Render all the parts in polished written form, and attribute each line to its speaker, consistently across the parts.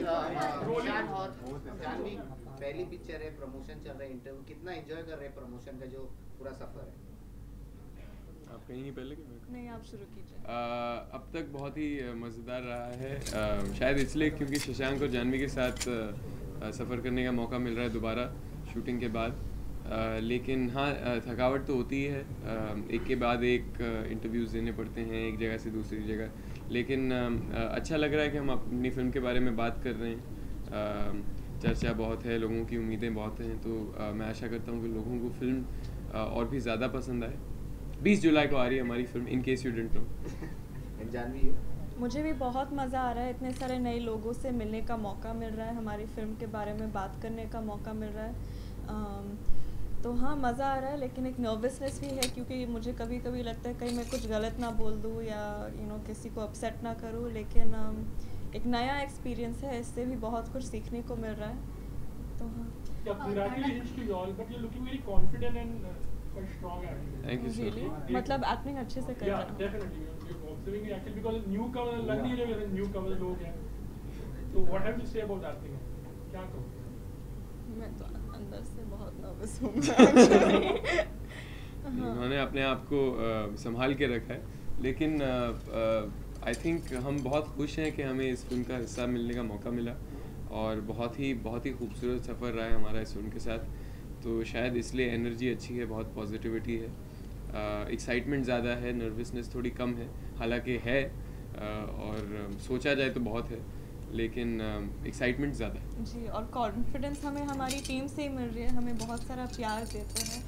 Speaker 1: ईशान और जानवी, पहली पिक्चर है, प्रमोशन चल रहा है, इंटरव्यू कितना एंजॉय कर रहे हैं प्रमोशन का जो पूरा सफर है?
Speaker 2: आप कहेंगे पहले कि मैं?
Speaker 3: नहीं, आप शुरू कीजिए।
Speaker 2: अब तक बहुत ही मज़ेदार रहा है, शायद इसलिए क्योंकि शशांक और जानवी के साथ सफ़र करने का मौका मिल रहा है दोबारा शूटिंग के बाद। लेकिन हाँ, थकावट तो होती है, एक के बाद एक इंटरव्यूज़ देने पड़ते हैं एक जगह से दूसरी जगह। लेकिन अच्छा लग रहा है कि हम अपनी फ़िल्म के बारे में बात कर रहे हैं, चर्चा बहुत है, लोगों की उम्मीदें बहुत हैं, तो मैं आशा करता हूँ कि लोगों को फ़िल्म और भी ज़्यादा पसंद आए। 20 जुलाई को आ रही है हमारी film, in case you didn't know.
Speaker 1: Janhvi,
Speaker 3: मुझे भी बहुत मज़ा आ रहा है, इतने सारे नए लोगों से मिलने का मौका मिल रहा है, हमारी फ़िल्म के बारे में बात करने का मौका मिल रहा है। तो हाँ, मज़ा आ रहा है, लेकिन एक नर्वसनेस भी है क्योंकि मुझे कभी कभी लगता है कहीं मैं कुछ गलत ना बोल दूँ या किसी को अपसेट ना करूँ। लेकिन एक नया एक्सपीरियंस है, इससे भी बहुत कुछ सीखने को मिल रहा है। तो हाँ,
Speaker 4: congratulations to you all, but you're looking very confident and quite strong actually.
Speaker 2: Thank you sir.
Speaker 3: really? मतलब एक्टिंग अच्छे से कर रहा
Speaker 4: Yeah,
Speaker 3: हूँ।
Speaker 4: definitely. You're observing it actually because newcomer लग नहीं रहे हैं newcomer लोग हैं. So what have you say about acting? क्या कहो?
Speaker 3: मैं तो अंदर से बहुत नर्वस हूँ actually। हाँ।
Speaker 2: उन्होंने अपने आप को संभाल के रखा है, लेकिन आई थिंक हम बहुत खुश हैं कि हमें इस फिल्म का हिस्सा मिलने का मौका मिला, और बहुत ही खूबसूरत सफ़र रहा है हमारा इस फिल्म के साथ। तो शायद इसलिए एनर्जी अच्छी है, बहुत पॉजिटिविटी है, एक्साइटमेंट ज़्यादा है, नर्वसनेस थोड़ी कम है, हालांकि है, और सोचा जाए तो बहुत है, लेकिन एक्साइटमेंट ज़्यादा है
Speaker 3: जी। और कॉन्फिडेंस हमें हमारी टीम से ही मिल रही है, हमें बहुत सारा प्यार देते हैं,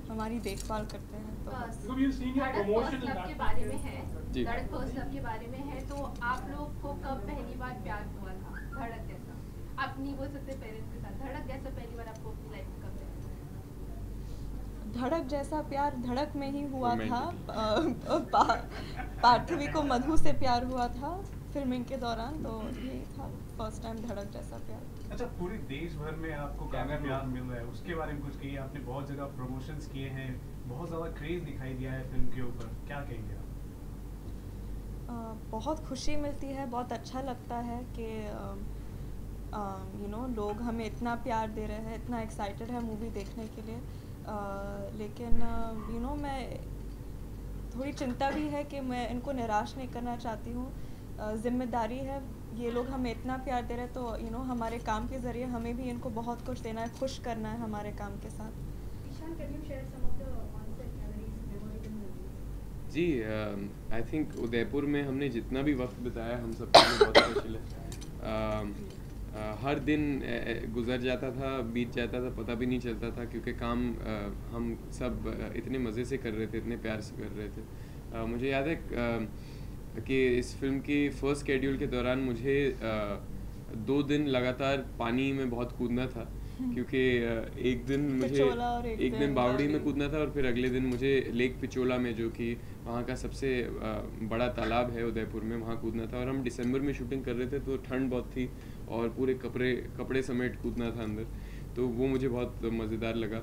Speaker 3: हमारी देखभाल करते हैं। तो
Speaker 4: So we're seeing a
Speaker 5: धड़क
Speaker 4: promotion
Speaker 5: first
Speaker 4: in
Speaker 5: love
Speaker 4: that.
Speaker 5: के बारे में है,
Speaker 2: जी।
Speaker 5: धड़क फर्स्ट लव के बारे में है, तो आप लोग को कब पहली बार प्यार हुआ था धड़क जैसा? आप नहीं बोल सकते पेरेंट्स के साथ, धड़क जैसा पहली बार आपको अपनी लाइफ में कब हुआ?
Speaker 3: धड़क जैसा प्यार धड़क में ही हुआ था।
Speaker 2: Romantic.
Speaker 3: पार्थवी को मधु से प्यार हुआ था फिल्मिंग के दौरान, तो यही था फर्स्ट टाइम धड़क जैसा प्यार।
Speaker 6: अच्छा, पूरे देश भर में आपको काफी प्यार मिल रहा है, उसके बारे में कुछ कहिए। आपने बहुत जगह प्रमोशंस किए हैं, बहुत ज़्यादा क्रेज दिखाई दिया है फिल्म के ऊपर, क्या कहेंगे आप?
Speaker 3: बहुत खुशी मिलती है, बहुत अच्छा लगता है कि लोग हमें इतना प्यार दे रहे हैं, इतना एक्साइटेड है मूवी देखने के लिए। लेकिन मैं थोड़ी चिंता भी है कि मैं इनको निराश नहीं करना चाहती हूँ। जिम्मेदारी है, ये लोग हमें इतना प्यार दे रहे हैं, तो हमारे काम के ज़रिए हमें भी इनको बहुत कुछ देना है, खुश करना है हमारे काम के साथ।
Speaker 5: Ishaan, can you share some of the on-set memories, memorable memories?
Speaker 2: जी, आई थिंक उदयपुर में हमने जितना भी वक्त बिताया हम सब के लिए बहुत स्पेशल है। हर दिन गुजर जाता था, बीत जाता था, पता भी नहीं चलता था, क्योंकि काम हम सब इतने मज़े से कर रहे थे, इतने प्यार से कर रहे थे। मुझे याद है कि इस फिल्म के फर्स्ट शेड्यूल के दौरान मुझे 2 दिन लगातार पानी में बहुत कूदना था, क्योंकि एक दिन मुझे
Speaker 3: पिचोला और
Speaker 2: एक दिन बावड़ी में कूदना था, और फिर अगले दिन मुझे लेक पिचोला में, जो कि वहाँ का सबसे बड़ा तालाब है उदयपुर में, वहाँ कूदना था। और हम दिसंबर में शूटिंग कर रहे थे, तो ठंड बहुत थी और पूरे कपड़े समेट कूदना था अंदर, तो वो मुझे बहुत मज़ेदार लगा।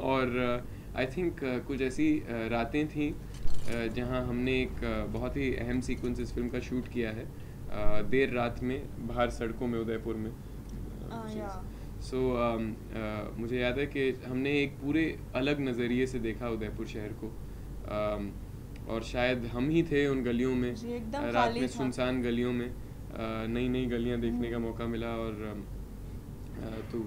Speaker 2: और आई थिंक कुछ ऐसी रातें थी जहाँ हमने एक बहुत ही अहम सीक्वेंस इस फिल्म का शूट किया है, देर रात में बाहर सड़कों में उदयपुर में। मुझे याद है कि हमने एक पूरे अलग नज़रिए से देखा उदयपुर शहर को, और शायद हम ही थे उन गलियों में, रात में सुनसान गलियों में, नई गलियां देखने का मौका मिला। और तो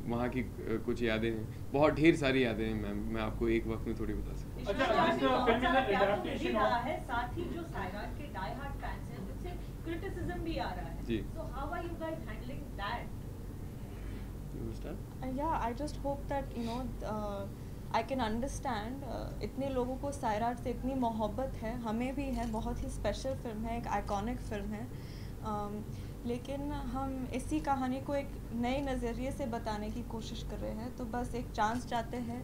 Speaker 2: वहाँ की कुछ यादें हैं, बहुत ढेर सारी यादें हैं मैम, मैं आपको एक वक्त में थोड़ी बता सकता हूँ।
Speaker 4: अच्छा, this film is an adaptation
Speaker 7: रहा
Speaker 4: of.
Speaker 7: है, साथ ही जो सायराट के डाई हार्ड फैंस हैं उनसे क्रिटिसिज्म भी आ रहा है।
Speaker 2: जी।
Speaker 7: So how are you guys handling that?
Speaker 3: I just hope that I can understand, इतने लोगों को सायराट से इतनी मोहब्बत है, हमें भी है, बहुत ही स्पेशल फिल्म है, एक आइकॉनिक फिल्म है। लेकिन हम इसी कहानी को एक नए नज़रिए से बताने की कोशिश कर रहे हैं, तो बस एक चांस चाहते हैं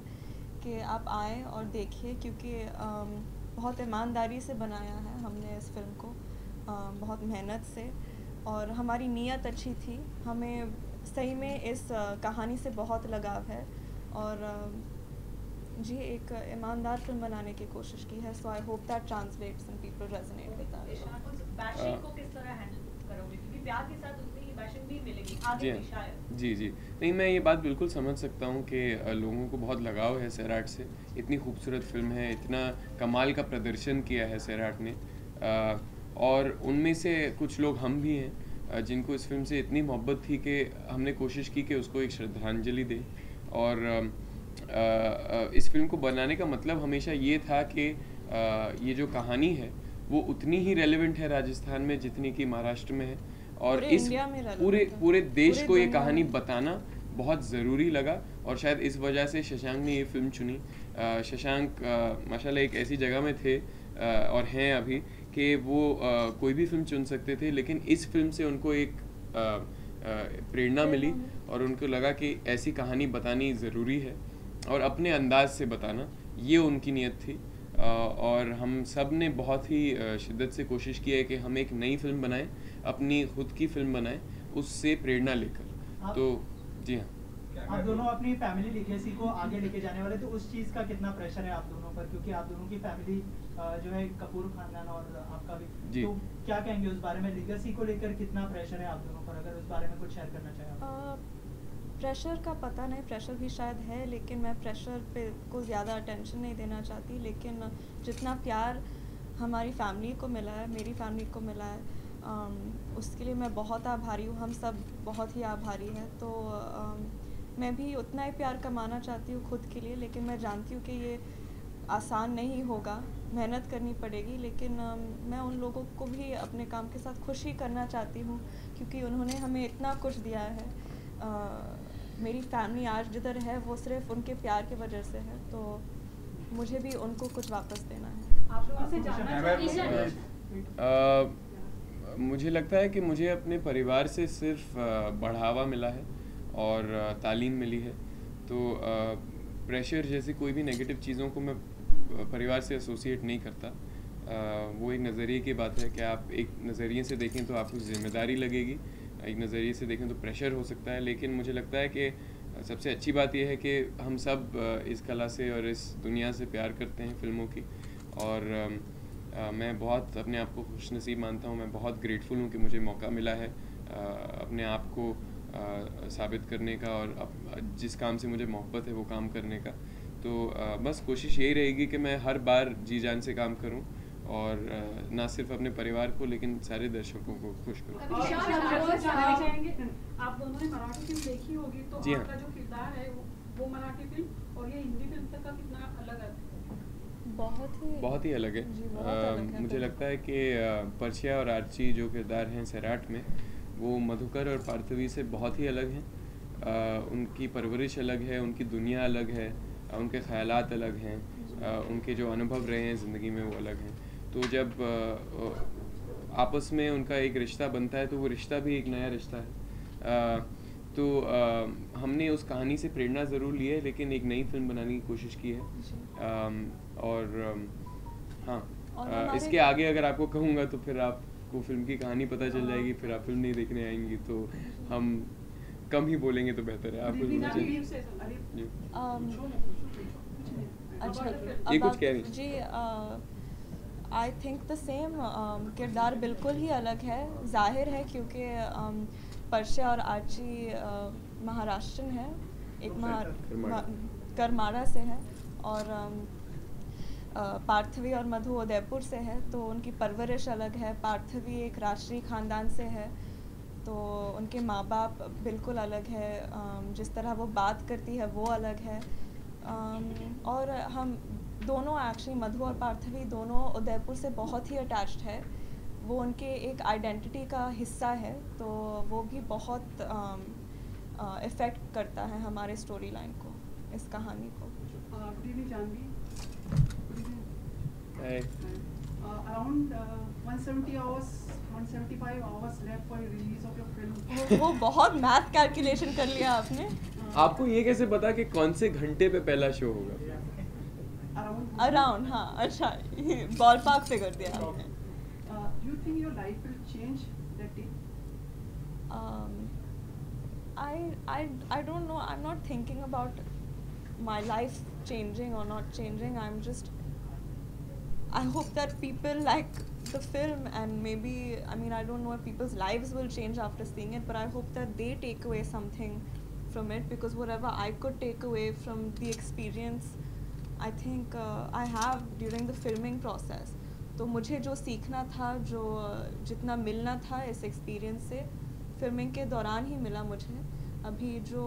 Speaker 3: कि आप आएँ और देखिए, क्योंकि बहुत ईमानदारी से बनाया है हमने इस फिल्म को, बहुत मेहनत से, और हमारी नीयत अच्छी थी, हमें सही में इस कहानी से बहुत लगाव है, और जी एक ईमानदार फिल्म बनाने की कोशिश की है। So I hope that translates and people resonate with that.
Speaker 7: Bashing को किस तरह हैंडल करोगे, क्योंकि प्यार के साथ उतनी ही बैशन भी मिलेगी
Speaker 2: जी
Speaker 7: आगे भी
Speaker 2: हाँ,
Speaker 7: शायद।
Speaker 2: जी जी, नहीं मैं ये बात बिल्कुल समझ सकता हूँ कि लोगों को बहुत लगाव है सैराट से। इतनी खूबसूरत फिल्म है, इतना कमाल का प्रदर्शन किया है सैराट ने, और उनमें से कुछ लोग हम भी हैं जिनको इस फिल्म से इतनी मोहब्बत थी कि हमने कोशिश की कि उसको एक श्रद्धांजलि दें। और इस फिल्म को बनाने का मतलब हमेशा ये था कि ये जो कहानी है वो उतनी ही रेलेवेंट है राजस्थान में जितनी कि महाराष्ट्र में है, और
Speaker 3: पूरे
Speaker 2: इस
Speaker 3: इंडिया में relevant
Speaker 2: पूरे
Speaker 3: है।
Speaker 2: पूरे देश
Speaker 3: पूरे
Speaker 2: को ये
Speaker 3: दुनिया
Speaker 2: कहानी
Speaker 3: में।
Speaker 2: बताना बहुत ज़रूरी लगा, और शायद इस वजह से शशांक ने ये फिल्म चुनी। शशांक माशाल्लाह एक ऐसी जगह में थे और हैं अभी कि वो कोई भी फिल्म चुन सकते थे, लेकिन इस फिल्म से उनको एक प्रेरणा मिली और उनको लगा कि ऐसी कहानी बतानी ज़रूरी है और अपने अंदाज से बताना, ये उनकी नीयत थी। और हम सब ने बहुत ही शिद्दत से कोशिश की है कि हम एक नई फिल्म बनाएं, अपनी खुद की फिल्म बनाएं, उससे प्रेरणा लेकर। तो जी हाँ,
Speaker 8: आप दोनों अपनी फैमिली लिगेसी को आगे लेके जाने वाले, तो उस चीज़ का कितना प्रेशर है आप दोनों पर, क्योंकि आप दोनों की फैमिली जो है कपूर खानदान और आपका भी,
Speaker 2: जी।
Speaker 8: तो क्या कहेंगे उस बारे में, लिगेसी को लेकर कितना प्रेशर है आप दोनों पर, अगर उस बारे में कुछ शेयर करना चाहें आप?
Speaker 3: प्रेशर का पता नहीं, प्रेशर भी शायद है, लेकिन मैं प्रेशर पे को ज़्यादा अटेंशन नहीं देना चाहती। लेकिन जितना प्यार हमारी फैमिली को मिला है, मेरी फैमिली को मिला है, उसके लिए मैं बहुत आभारी हूँ। हम सब बहुत ही आभारी हैं। तो मैं भी उतना ही प्यार कमाना चाहती हूँ खुद के लिए, लेकिन मैं जानती हूँ कि ये आसान नहीं होगा, मेहनत करनी पड़ेगी। लेकिन मैं उन लोगों को भी अपने काम के साथ खुशी करना चाहती हूँ, क्योंकि उन्होंने हमें इतना कुछ दिया है। मेरी फैमिली आज जिधर है वो सिर्फ उनके प्यार की वजह से है, तो मुझे भी उनको कुछ वापस देना है।
Speaker 7: आप लोगों से जानना
Speaker 2: चाहूँगा, मुझे लगता है कि मुझे अपने परिवार से सिर्फ बढ़ावा मिला है और तालीम मिली है। तो प्रेशर जैसी कोई भी नेगेटिव चीज़ों को मैं परिवार से एसोसिएट नहीं करता। वो एक नज़रिए की बात है कि आप एक नज़रिए से देखें तो आपको ज़िम्मेदारी लगेगी, एक नज़रिए से देखें तो प्रेशर हो सकता है। लेकिन मुझे लगता है कि सबसे अच्छी बात यह है कि हम सब इस कला से और इस दुनिया से प्यार करते हैं फिल्मों की, और मैं बहुत अपने आप को खुशनसीब मानता हूँ। मैं बहुत ग्रेटफुल हूँ कि मुझे मौका मिला है अपने आप को साबित करने का और जिस काम से मुझे मोहब्बत है वो काम करने का। तो बस कोशिश यही रहेगी कि मैं हर बार जी जान से काम करूं और ना सिर्फ अपने परिवार को लेकिन सारे दर्शकों को खुश करूं।
Speaker 9: आप दोनों ने मराठी फिल्म देखी होगी, तो
Speaker 2: जी हाँ।
Speaker 9: आपका जो किरदार है वो मराठी फिल्म और ये हिंदी फिल्म तक का कितना अलग है?
Speaker 3: बहुत ही
Speaker 2: अलग है।
Speaker 3: जी, बहुत अलग है।
Speaker 2: मुझे लगता है कि परशिया और आर्ची जो किरदार हैं सैराट में, वो मधुकर और पार्थवी से बहुत ही अलग हैं। उनकी परवरिश अलग है, उनकी दुनिया अलग है, उनके ख़यालात अलग हैं, उनके जो अनुभव रहे हैं ज़िंदगी में वो अलग हैं। तो जब आपस में उनका एक रिश्ता बनता है तो वो रिश्ता भी एक नया रिश्ता है। तो हमने उस कहानी से प्रेरणा ज़रूर ली है, लेकिन एक नई फिल्म बनाने की कोशिश की है। और हाँ, इसके आगे अगर आपको कहूँगा तो फिर आपको फिल्म की कहानी पता चल जाएगी, फिर आप फिल्म नहीं देखने आएंगी, तो हम कम ही बोलेंगे तो बेहतर है। आप
Speaker 3: अच्छा,
Speaker 2: ये कुछ कह रही
Speaker 3: जी, आई थिंक द सेम। किरदार बिल्कुल ही अलग है, जाहिर है, क्योंकि परशिया और आर्ची महाराष्ट्रन है, एक करमाड़ा से है, और पार्थवी और मधु उदयपुर से है। तो उनकी परवरिश अलग है। पार्थवी एक राष्ट्रीय ख़ानदान से है, तो उनके माँ बाप बिल्कुल अलग है, जिस तरह वो बात करती है वो अलग है। और हम दोनों एक्चुअली, मधु और पार्थवी दोनों उदयपुर से बहुत ही अटैच्ड है, वो उनके एक आइडेंटिटी का हिस्सा है, तो वो भी बहुत इफ़ेक्ट करता है हमारे स्टोरी लाइन को, इस कहानी को।
Speaker 9: Good evening Janhvi. Around 170 hours, 175 hours left for release of your film.
Speaker 3: वो बहुत मैथ कैलकुलेशन कर लिया आपने।
Speaker 2: आपको ये कैसे पता कि कौन से घंटे पे पहला शो होगा?
Speaker 3: अराउंड, हाँ, अच्छा, बॉल पार्क फिगर दिया आपने।
Speaker 9: Do you think your life will change that day?
Speaker 3: I don't know. I'm not thinking about my life changing or not changing. I hope that people like the film, and maybe, I mean, I don't know if people's lives will change after seeing it, but I hope that they take away something from it, because whatever I could take away from the experience, I think I have during the filming process. तो मुझे जो सीखना था, जो जितना मिलना था इस एक्सपीरियंस से, फिल्मिंग के दौरान ही मिला मुझे. अभी जो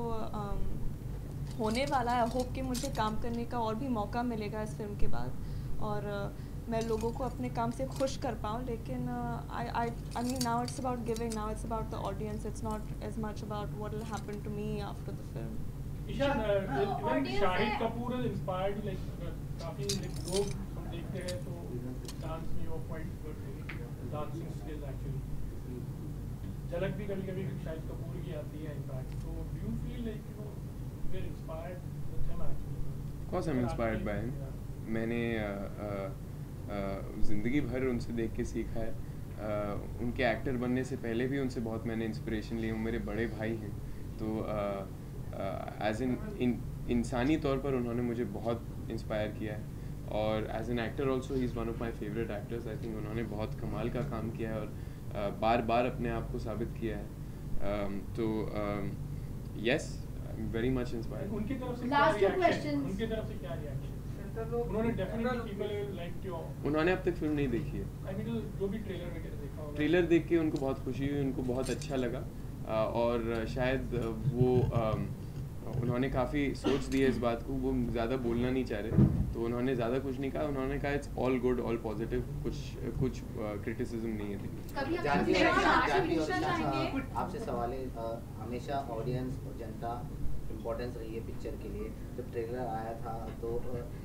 Speaker 3: होने वाला है, होप कि मुझे काम करने का और भी मौका मिलेगा इस फिल्म के बाद, और मैं लोगों को अपने काम से खुश कर पाऊँ. लेकिन I mean, now it's about giving, now it's about the audience, it's not as much about what will happen to me after the film.
Speaker 4: Ishan, when Shahid Kapoor is inspired, like काफी like लोग हम देखते हैं तो डांस में वो quite good, dancing skills actually. झलक भी कभी-कभी शाहिद कपूर की आती है impact. So do you feel like we're inspired with him actually?
Speaker 2: Of course I'm inspired by him. मैंने ज़िंदगी भर उनसे देख के सीखा है. उनके एक्टर बनने से पहले भी उनसे बहुत मैंने इंस्पिरेशन ली. वो मेरे बड़े भाई हैं, तो एज इन इंसानी तौर पर उन्होंने मुझे बहुत इंस्पायर किया है, और as an actor also he is one of my favourite actors. I think उन्होंने बहुत कमाल का काम किया है और बार बार अपने आप को साबित किया है. तो yes, I am very much inspired.
Speaker 4: उनकी तरफ से
Speaker 5: Last two
Speaker 4: क्या
Speaker 5: questions.
Speaker 4: उनकी तरफ से क्या रिएक्शन? उन्होंने डेफिनेटली पीपल लाइक योर.
Speaker 2: उन्होंने अब तक फिल्म नहीं देखी है.
Speaker 4: आई मीन जो भी ट्रेलर वगैरह देखा होगा,
Speaker 2: ट्रेलर देख के उनको बहुत खुशी हुई, उनको बहुत अच्छा लगा, और शायद वो उन्होंने काफ़ी सोच दिया इस बात को. वो ज़्यादा बोलना नहीं चाह रहे, तो उन्होंने ज़्यादा कुछ नहीं कहा. उन्होंने कहा it's all good, all positive, कुछ क्रिटिसिज्म नहीं है.
Speaker 1: आपसे सवाल है, हमेशा ऑडियंस और जनता इम्पोर्टेंस रही है पिक्चर के लिए. जब ट्रेलर आया था तो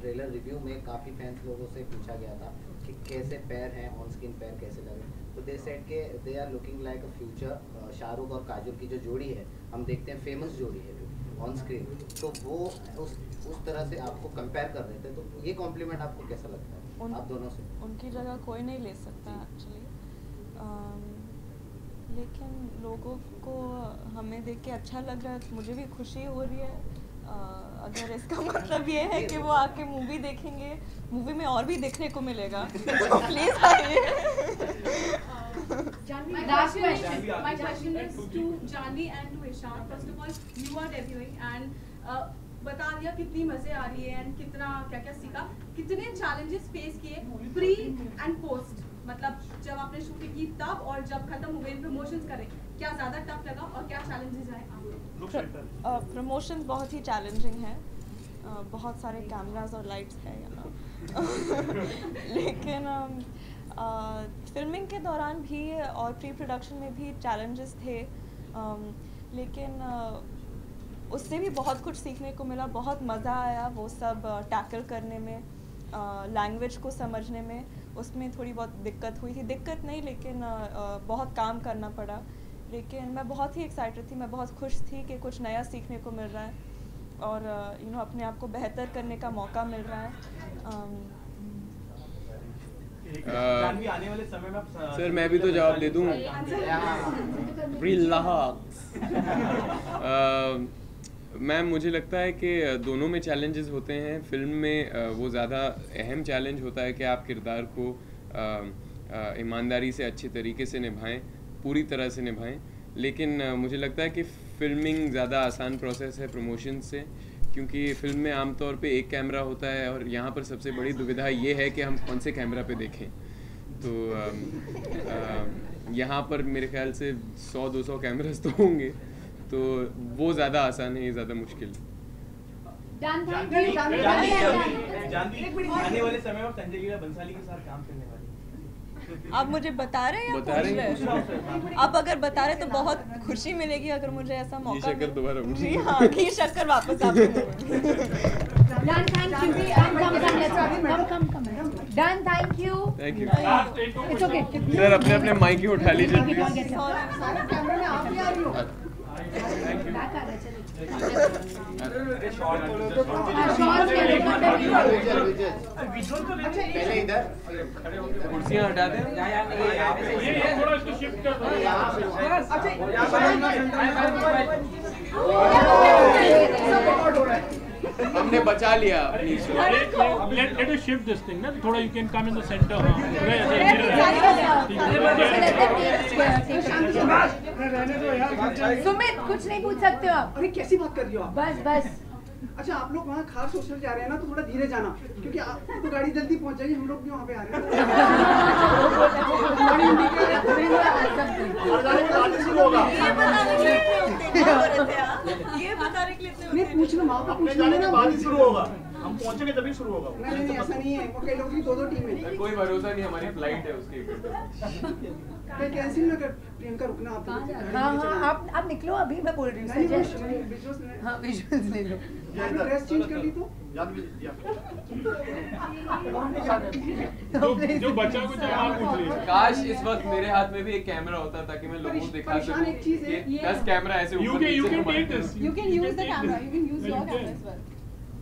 Speaker 1: ट्रेलर रिव्यू में काफ़ी फैंस लोगों से पूछा गया था कि कैसे पैर हैं, ऑन स्क्रीन पैर कैसे लगे. तो दे सेड के they are looking like a future. Shahrukh और काजोल की जो जोड़ी है, हम देखते हैं फेमस जोड़ी है ऑन स्क्रीन, तो वो उस तरह से आपको कंपेयर कर रहे थे. तो ये कॉम्प्लीमेंट आपको कैसा लगता है आप दोनों से?
Speaker 3: उनकी जगह कोई नहीं ले सकता एक्चुअली, लेकिन लोगों को हमें देख के अच्छा लग रहा है, मुझे भी खुशी हो रही है. अगर इसका मतलब ये है कि वो आके मूवी देखेंगे, मूवी में और भी देखने को मिलेगा, तो प्लीज आइए.
Speaker 10: My question is to Janvi and to Ishaan. First of all, you are debuting and बता दिया कितनी मजे आ रही है, एंड कितना क्या क्या सीखा, कितने चैलेंजेस फेस किए प्री एंड पोस्ट, मतलब जब आपने शूटिंग की तब और जब खत्म हो गई प्रमोशंस करें, क्या ज्यादा टफ लगा और क्या चैलेंजेस आए आपको?
Speaker 3: प्रमोशंस बहुत ही चैलेंजिंग है, बहुत सारे कैमरास और लाइट्स है यहाँ. लेकिन फिल्मिंग के दौरान भी और प्री प्रोडक्शन में भी चैलेंजेस थे, लेकिन उससे भी बहुत कुछ सीखने को मिला. बहुत मज़ा आया वो सब टैकल करने में, लैंग्वेज को समझने में. उसमें थोड़ी बहुत दिक्कत हुई थी, दिक्कत नहीं लेकिन बहुत काम करना पड़ा. लेकिन मैं बहुत ही एक्साइटेड थी, मैं बहुत खुश थी कि कुछ नया सीखने को मिल रहा है और अपने आप को बेहतर करने का मौका मिल रहा है.
Speaker 11: आने वाले समय में
Speaker 2: सर मैं भी तो जवाब दे दूँ. मैम मुझे लगता है कि दोनों में चैलेंजेस होते हैं. फिल्म में वो ज़्यादा अहम चैलेंज होता है कि आप किरदार को ईमानदारी से अच्छे तरीके से निभाएं, पूरी तरह से निभाएं. लेकिन मुझे लगता है कि फिल्मिंग ज़्यादा आसान प्रोसेस है प्रमोशन से, क्योंकि फिल्म में आमतौर पे एक कैमरा होता है और यहाँ पर सबसे बड़ी दुविधा ये है कि हम कौन से कैमरा पे देखें. तो यहाँ पर मेरे ख्याल से 100-200 कैमरास तो होंगे, तो वो ज़्यादा आसान है, ये ज़्यादा मुश्किल.
Speaker 11: जानवी आने वाले समय में संजय लीला बंसाली के साथ काम करने वाली.
Speaker 3: आप मुझे बता रहे हैं या पूछ रहे हैं? आप अगर बता रहे तो बहुत खुशी मिलेगी अगर मुझे ऐसा मौका
Speaker 2: घी शक्कर दोबारा
Speaker 3: जी हाँ, घी शक्कर वापस
Speaker 5: Thank you.
Speaker 10: It's okay.
Speaker 2: Sir अपने अपने माइक ही उठा लीजिए. कुर्सियाँ हटा दें.
Speaker 4: थोड़ा इसको शिफ्ट कर दो.
Speaker 2: हमने बचा लिया अपनी
Speaker 4: Let us shift this thing ना, थोड़ा you can come in the center.
Speaker 12: Sumit कुछ नहीं पूछ सकते हो आप।
Speaker 9: अरे कैसी बात कर रही हो आप?
Speaker 12: बस
Speaker 9: अच्छा आप लोग वहाँ खास सोशल जा रहे हैं ना, तो थोड़ा धीरे जाना, क्योंकि आपको तो गाड़ी जल्दी पहुँच जाएगी, हम लोग भी वहाँ पे आ रहे हैं।
Speaker 3: ये बताने के लिए
Speaker 9: नहीं पूछना, वहाँ पे पूछना
Speaker 11: जाने के बाद ही शुरू होगा, हम पहुंचेंगे तभी शुरू होगा।
Speaker 9: नहीं ऐसा नहीं है, वो कई लोगों की 2-2 टीम है।
Speaker 2: कोई भरोसा नहीं, हमारी फ्लाइट है उसकी।
Speaker 9: कहीं कैंसिल ना कर, प्रियंका रुकना आप।
Speaker 12: हाँ आप निकलो अभी, मैं बोल रही हूँ। हाँ विजुअल्स ले लो।
Speaker 9: आपने ड्रेस चेंज कर ली तो?
Speaker 4: जो बच्चा कुछ है आप पूछ लीजिए।
Speaker 2: काश इस वक्त मेरे हाथ में भी एक कैमरा होता ताकि मैं लोगों को दिखा सकूं कि 10 कैमरा ऐसे ऊपर नीचे घुमाए।
Speaker 10: You can use the camera. You can use your camera as well.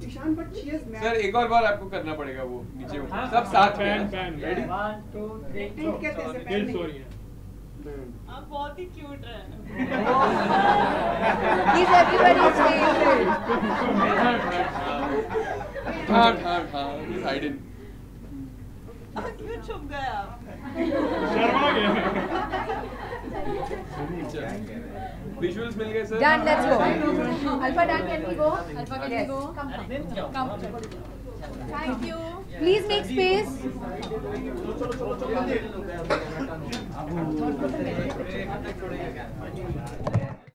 Speaker 9: Ishaan but she is
Speaker 2: sir एक और बार आपको करना पड़ेगा वो नीचे सब साथ में।
Speaker 4: रेडी
Speaker 11: 1 2 3
Speaker 4: दिल सॉरी है।
Speaker 3: आप बहुत ही क्यूट रहे।
Speaker 12: He's everybody's favorite.
Speaker 2: हाँ he's hiding।
Speaker 3: क्यों छुप गए आप?
Speaker 4: शर्मा गया।
Speaker 2: विजुअल्स मिल गए sir.
Speaker 12: Done, let's go. Alpha Dan, can we go? Alpha, can we go? Come.
Speaker 10: Thank you.
Speaker 12: Please make space.
Speaker 11: चलो